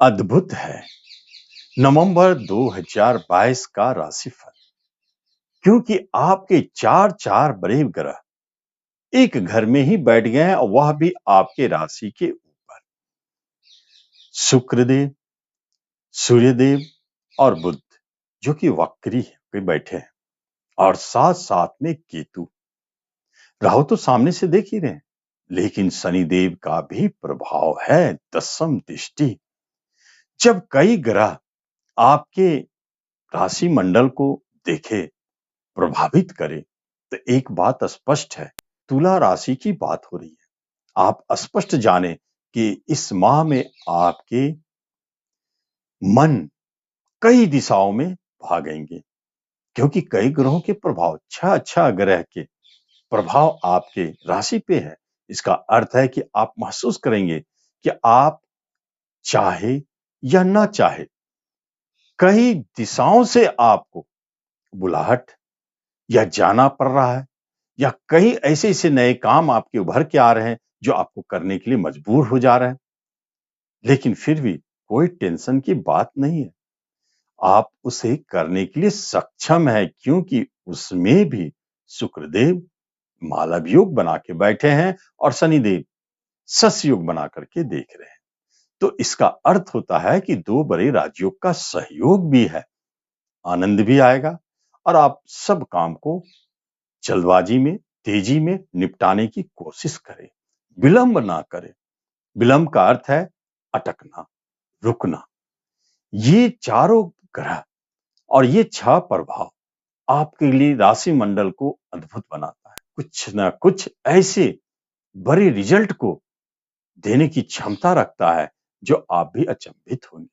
अद्भुत है नवंबर 2022 का राशिफल, क्योंकि आपके चार चार बड़े ग्रह एक घर में ही बैठ गए हैं और वह भी आपके राशि के ऊपर। शुक्रदेव, सूर्यदेव और बुध जो कि वक्री पे बैठे हैं और साथ साथ में केतु। राहु तो सामने से देख ही रहे हैं, लेकिन शनिदेव का भी प्रभाव है, दशम दृष्टि। जब कई ग्रह आपके राशि मंडल को देखे, प्रभावित करे, तो एक बात स्पष्ट है, तुला राशि की बात हो रही है। आप स्पष्ट जाने कि इस माह में आपके मन कई दिशाओं में भागेंगे, क्योंकि कई ग्रहों के प्रभाव, छह ग्रह के प्रभाव आपके राशि पे है। इसका अर्थ है कि आप महसूस करेंगे कि आप चाहे या ना चाहे, कई दिशाओं से आपको बुलाहट या जाना पड़ रहा है, या कई ऐसे ऐसे नए काम आपके उभर के आ रहे हैं जो आपको करने के लिए मजबूर हो जा रहे हैं। लेकिन फिर भी कोई टेंशन की बात नहीं है, आप उसे करने के लिए सक्षम है, क्योंकि उसमें भी शुक्रदेव मालव योग बना के बैठे हैं और शनिदेव शश योग बना करके देख रहे हैं। तो इसका अर्थ होता है कि दो बड़े राजयोग का सहयोग भी है, आनंद भी आएगा और आप सब काम को जल्दबाजी में, तेजी में निपटाने की कोशिश करें, विलंब ना करें। विलंब का अर्थ है अटकना, रुकना। ये चारों ग्रह और ये छह प्रभाव आपके लिए राशि मंडल को अद्भुत बनाता है, कुछ ना कुछ ऐसे बड़े रिजल्ट को देने की क्षमता रखता है जो आप भी अचंभित होंगे।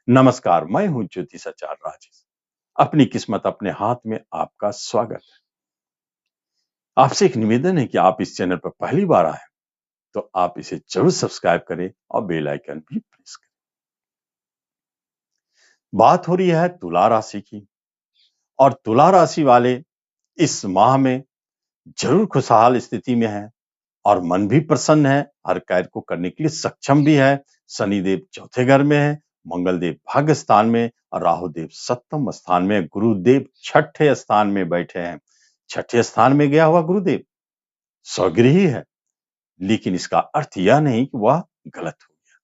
नमस्कार, मैं हूं ज्योतिषाचार्य राजेश। अपनी किस्मत अपने हाथ में आपका स्वागत है। आपसे एक निवेदन है कि आप इस चैनल पर पहली बार आए तो आप इसे जरूर सब्सक्राइब करें और बेल आइकन भी प्रेस करें। बात हो रही है तुला राशि की, और तुला राशि वाले इस माह में जरूर खुशहाल स्थिति में है और मन भी प्रसन्न है, हर कार्य को करने के लिए सक्षम भी है। शनिदेव चौथे घर में है, मंगलदेव भाग्य स्थान में और राहुदेव सप्तम स्थान में, गुरुदेव छठे स्थान में बैठे हैं। छठे स्थान में गया हुआ गुरुदेव स्वगृही है, लेकिन इसका अर्थ यह नहीं कि वह गलत हो गया।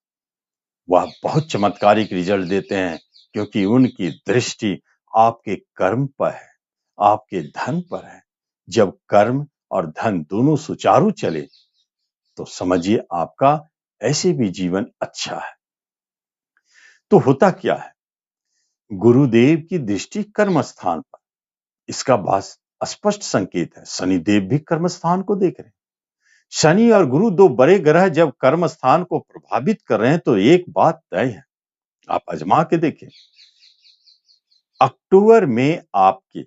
वह बहुत चमत्कारिक रिजल्ट देते हैं, क्योंकि उनकी दृष्टि आपके कर्म पर है, आपके धन पर है। जब कर्म और धन दोनों सुचारू चले तो समझिए आपका ऐसे भी जीवन अच्छा है। तो होता क्या है, गुरुदेव की दृष्टि कर्म स्थान पर, इसका बस स्पष्ट संकेत है। शनिदेव भी कर्म स्थान को देख रहे हैं। शनि और गुरु दो बड़े ग्रह जब कर्म स्थान को प्रभावित कर रहे हैं तो एक बात तय है, आप आजमा के देखें। अक्टूबर में आपके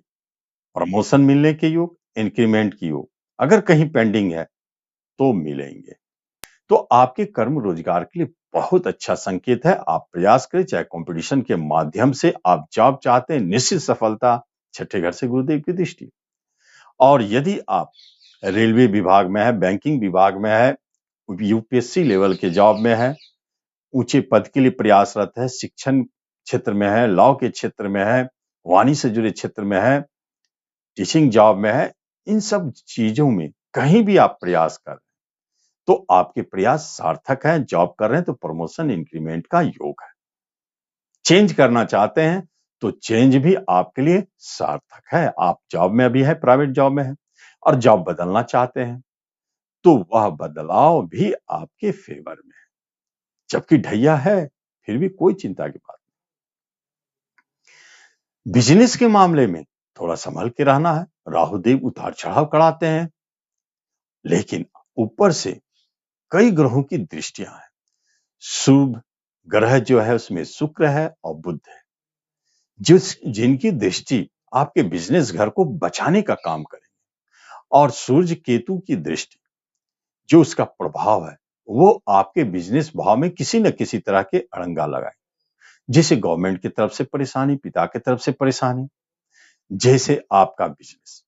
प्रमोशन मिलने के योग, इंक्रीमेंट की योग अगर कहीं पेंडिंग है तो मिलेंगे। तो आपके कर्म रोजगार के लिए बहुत अच्छा संकेत है। आप प्रयास करें, चाहे कंपटीशन के माध्यम से आप जॉब चाहते हैं, निश्चित सफलता। छठे घर से गुरुदेव की दृष्टि। और यदि आप रेलवे विभाग में है, बैंकिंग विभाग में है, यूपीएससी लेवल के जॉब में है, ऊंचे पद के लिए प्रयासरत है, शिक्षण क्षेत्र में है, लॉ के क्षेत्र में है, वाणी से जुड़े क्षेत्र में है, टीचिंग जॉब में है, इन सब चीजों में कहीं भी आप प्रयास कर रहे हैं तो आपके प्रयास सार्थक हैं। जॉब कर रहे हैं तो प्रमोशन इंक्रीमेंट का योग है। चेंज करना चाहते हैं तो चेंज भी आपके लिए सार्थक है। आप जॉब में अभी है, प्राइवेट जॉब में है और जॉब बदलना चाहते हैं तो वह बदलाव भी आपके फेवर में है। जबकि ढैया है, फिर भी कोई चिंता की बात नहीं। बिजनेस के मामले में थोड़ा संभल के रहना है। राहुदेव उतार चढ़ाव कराते हैं, लेकिन ऊपर से कई ग्रहों की दृष्टियां हैं। शुभ ग्रह जो है उसमें शुक्र है और बुध है, जिनकी दृष्टि आपके बिजनेस घर को बचाने का काम करेंगे। और सूर्य केतु की दृष्टि जो उसका प्रभाव है वो आपके बिजनेस भाव में किसी न किसी तरह के अड़ंगा लगाए। जैसे गवर्नमेंट की तरफ से परेशानी, पिता की तरफ से परेशानी, जैसे आपका बिजनेस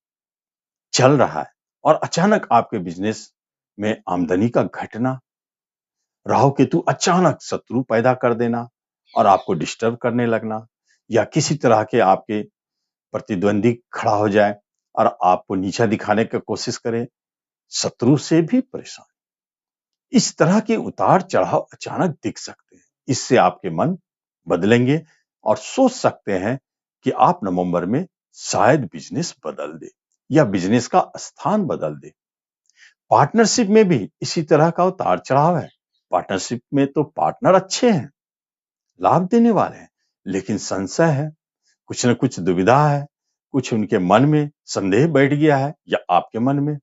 चल रहा है और अचानक आपके बिजनेस में आमदनी का घटना, राहु केतु अचानक शत्रु पैदा कर देना, और आपको डिस्टर्ब करने लगना, या किसी तरह के आपके प्रतिद्वंदी खड़ा हो जाए और आपको नीचा दिखाने की कोशिश करे, शत्रु से भी परेशान। इस तरह के उतार चढ़ाव अचानक दिख सकते हैं। इससे आपके मन बदलेंगे और सोच सकते हैं कि आप नवंबर में शायद बिजनेस बदल दे या बिजनेस का स्थान बदल दे। पार्टनरशिप में भी इसी तरह का उतार चढ़ाव है। पार्टनरशिप में तो पार्टनर अच्छे हैं, लाभ देने वाले हैं, लेकिन संशय है, कुछ न कुछ दुविधा है, कुछ उनके मन में संदेह बैठ गया है या आपके मन में,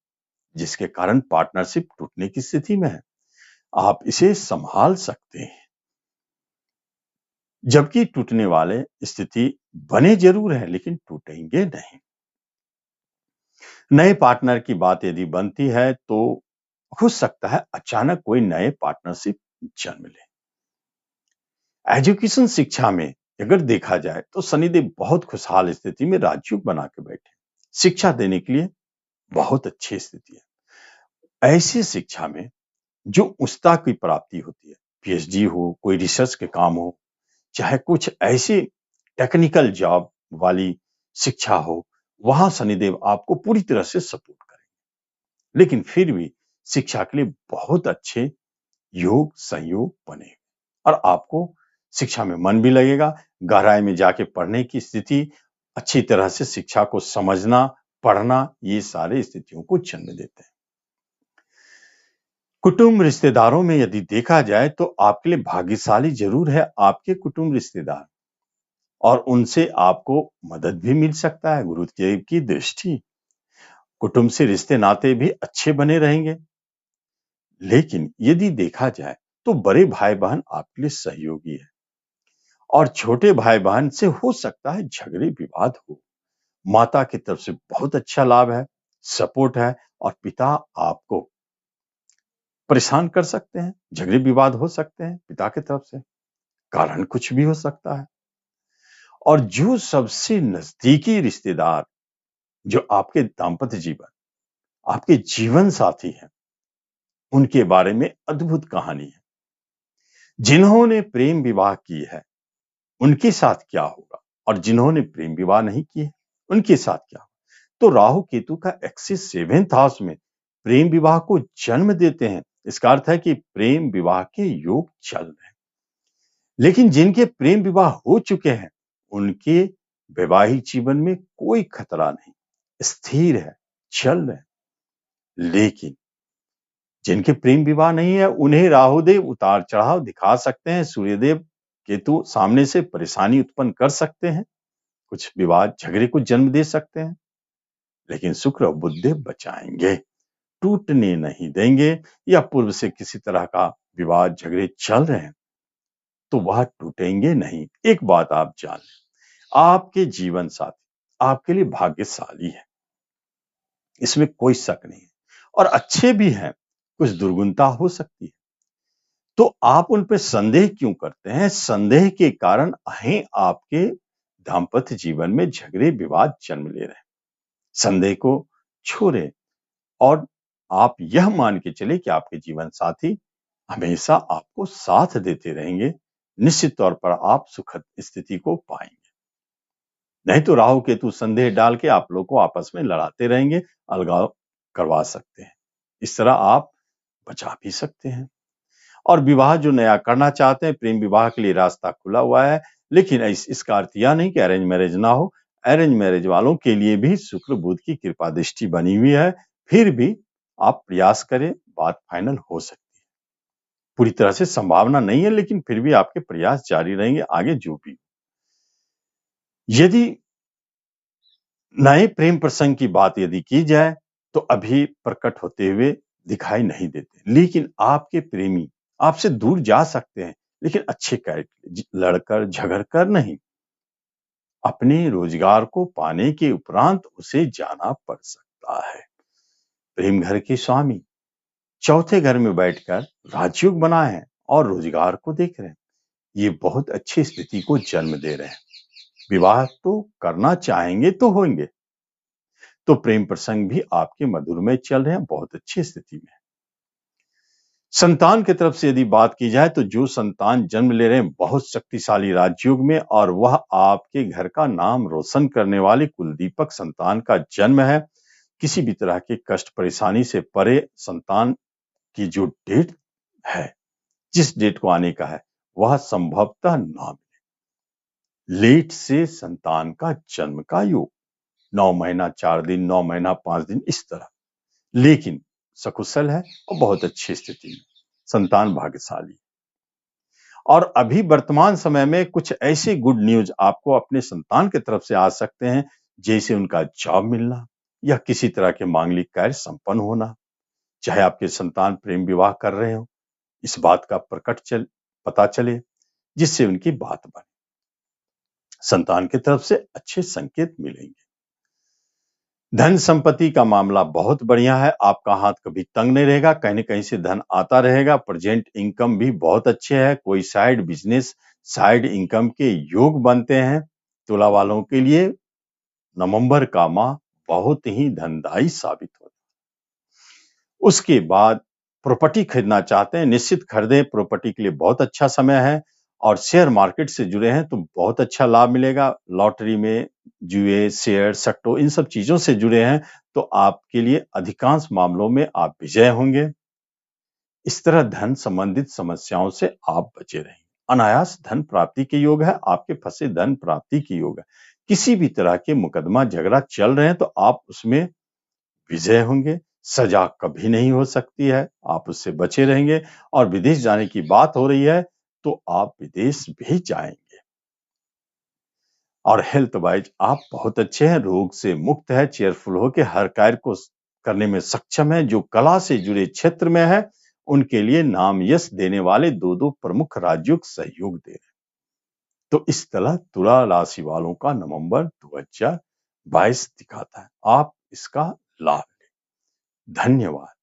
जिसके कारण पार्टनरशिप टूटने की स्थिति में है। आप इसे संभाल सकते हैं, जबकि टूटने वाले स्थिति बने जरूर है लेकिन टूटेंगे नहीं। नए पार्टनर की बात यदि बनती है तो हो सकता है अचानक कोई नए पार्टनरशिप जन्म ले। एजुकेशन शिक्षा में अगर देखा जाए तो शनिदेव बहुत खुशहाल स्थिति में राजयोग बना के बैठे, शिक्षा देने के लिए बहुत अच्छी स्थिति है। ऐसी शिक्षा में जो उच्चता की प्राप्ति होती है, पीएचडी हो, कोई रिसर्च के काम हो, चाहे कुछ ऐसी टेक्निकल जॉब वाली शिक्षा हो, वहां शनिदेव आपको पूरी तरह से सपोर्ट करेंगे। लेकिन फिर भी शिक्षा के लिए बहुत अच्छे योग संयोग बने और आपको शिक्षा में मन भी लगेगा। गहराई में जाके पढ़ने की स्थिति, अच्छी तरह से शिक्षा को समझना, पढ़ना, ये सारे स्थितियों को जन्म देते हैं। कुटुंब रिश्तेदारों में यदि देखा जाए तो आपके लिए भाग्यशाली जरूर है आपके कुटुंब रिश्तेदार, और उनसे आपको मदद भी मिल सकता है। गुरुदेव की दृष्टि कुटुंब से रिश्ते नाते भी अच्छे बने रहेंगे। लेकिन यदि देखा जाए तो बड़े भाई बहन आपके लिए सहयोगी है और छोटे भाई बहन से हो सकता है झगड़े विवाद हो। माता की तरफ से बहुत अच्छा लाभ है, सपोर्ट है, और पिता आपको परेशान कर सकते हैं, झगड़े विवाद हो सकते हैं पिता की तरफ से, कारण कुछ भी हो सकता है। और जो सबसे नजदीकी रिश्तेदार, जो आपके दाम्पत्य जीवन, आपके जीवन साथी हैं, उनके बारे में अद्भुत कहानी है। जिन्होंने प्रेम विवाह की है उनके साथ क्या होगा, और जिन्होंने प्रेम विवाह नहीं की है उनके साथ क्या होगा। तो राहु केतु का एक्सिस 7th हाउस में प्रेम विवाह को जन्म देते हैं। इसका अर्थ है कि प्रेम विवाह के योग चल रहे हैं। लेकिन जिनके प्रेम विवाह हो चुके हैं उनके वैवाहिक जीवन में कोई खतरा नहीं, स्थिर है, चल रहे हैं। लेकिन जिनके प्रेम विवाह नहीं है उन्हें राहुदेव उतार चढ़ाव दिखा सकते हैं। सूर्यदेव केतु सामने से परेशानी उत्पन्न कर सकते हैं, कुछ विवाद झगड़े को जन्म दे सकते हैं। लेकिन शुक्र और बुधदेव बचाएंगे, टूटने नहीं देंगे। या पूर्व से किसी तरह का विवाद झगड़े चल रहे हैं तो वह टूटेंगे नहीं। एक बात आप जान लें, आपके जीवन साथी आपके लिए भाग्यशाली है, इसमें कोई शक नहीं है, और अच्छे भी हैं। कुछ दुर्गुणता हो सकती है तो आप उन पर संदेह क्यों करते हैं? संदेह के कारण ही आपके दाम्पत्य जीवन में झगड़े विवाद जन्म ले रहे हैं। संदेह को छोड़े और आप यह मान के चले कि आपके जीवन साथी हमेशा आपको साथ देते रहेंगे। निश्चित तौर पर आप सुखद स्थिति को पाएंगे। नहीं तो राहु केतु संदेह डाल के आप लोगों को आपस में लड़ाते रहेंगे, अलगाव करवा सकते हैं। इस तरह आप बचा भी सकते हैं। और विवाह जो नया करना चाहते हैं, प्रेम विवाह के लिए रास्ता खुला हुआ है। लेकिन इसका अर्थ यह नहीं कि अरेंज मैरिज ना हो। अरेंज मैरिज वालों के लिए भी शुक्र बुध की कृपा दृष्टि बनी हुई है। फिर भी आप प्रयास करें, बात फाइनल हो सकती है। पूरी तरह से संभावना नहीं है, लेकिन फिर भी आपके प्रयास जारी रहेंगे आगे जो भी। यदि नए प्रेम प्रसंग की बात यदि की जाए तो अभी प्रकट होते हुए दिखाई नहीं देते, लेकिन आपके प्रेमी आपसे दूर जा सकते हैं, लेकिन अच्छे कैरेक्टर, लड़कर झगड़ कर नहीं। अपने रोजगार को पाने के उपरांत उसे जाना पड़ सकता है। प्रेम घर के स्वामी चौथे घर में बैठकर राजयोग बनाए हैं और रोजगार को देख रहे हैं। ये बहुत अच्छी स्थिति को जन्म दे रहे हैं। विवाह तो करना चाहेंगे तो होंगे, तो प्रेम प्रसंग भी आपके मधुर में चल रहे हैं, बहुत अच्छी स्थिति में। संतान की तरफ से यदि बात की जाए तो जो संतान जन्म ले रहे हैं बहुत शक्तिशाली राजयोग में और वह आपके घर का नाम रोशन करने वाले कुलदीपक संतान का जन्म है। किसी भी तरह के कष्ट परेशानी से परे संतान की जो डेट है, जिस डेट को आने का है, वह संभवतः ना मिले। लेट से संतान का जन्म का योग 9 महीना 4 दिन, 9 महीना 5 दिन, इस तरह। लेकिन सकुशल है और बहुत अच्छी स्थिति में, संतान भाग्यशाली। और अभी वर्तमान समय में कुछ ऐसे गुड न्यूज आपको अपने संतान की तरफ से आ सकते हैं, जैसे उनका जॉब मिलना या किसी तरह के मांगलिक कार्य संपन्न होना। चाहे आपके संतान प्रेम विवाह कर रहे हो, इस बात का पता चले, जिससे उनकी बात बने। संतान की तरफ से अच्छे संकेत मिलेंगे। धन संपत्ति का मामला बहुत बढ़िया है। आपका हाथ कभी तंग नहीं रहेगा, कहीं न कहीं से धन आता रहेगा। प्रेजेंट इनकम भी बहुत अच्छे है। कोई साइड बिजनेस, साइड इनकम के योग बनते हैं। तुला वालों के लिए नवंबर का माह बहुत ही धनदायी साबित होता है। उसके बाद प्रॉपर्टी खरीदना चाहते हैं, निश्चित खरीदें। प्रॉपर्टी के लिए बहुत अच्छा समय है। और शेयर मार्केट से जुड़े हैं तो बहुत अच्छा लाभ मिलेगा। लॉटरी में जुए, शेयर, सट्टो, इन सब चीजों से जुड़े हैं तो आपके लिए अधिकांश मामलों में आप विजय होंगे। इस तरह धन संबंधित समस्याओं से आप बचे रहेंगे। अनायास धन प्राप्ति के योग है। आपके फंसे धन प्राप्ति के योग है। किसी भी तरह के मुकदमा झगड़ा चल रहे हैं तो आप उसमें विजय होंगे। सजा कभी नहीं हो सकती है, आप उससे बचे रहेंगे। और विदेश जाने की बात हो रही है तो आप विदेश भी जाएंगे। और हेल्थ वाइज आप बहुत अच्छे हैं, रोग से मुक्त है, चेयरफुल होकर हर कार्य को करने में सक्षम है। जो कला से जुड़े क्षेत्र में है उनके लिए नाम यश देने वाले दो दो प्रमुख राजयोग सहयोग दे रहे हैं। तो इस तरह तुला राशि वालों का नवंबर 2022 दिखाता है। आप इसका लाभ लें। धन्यवाद।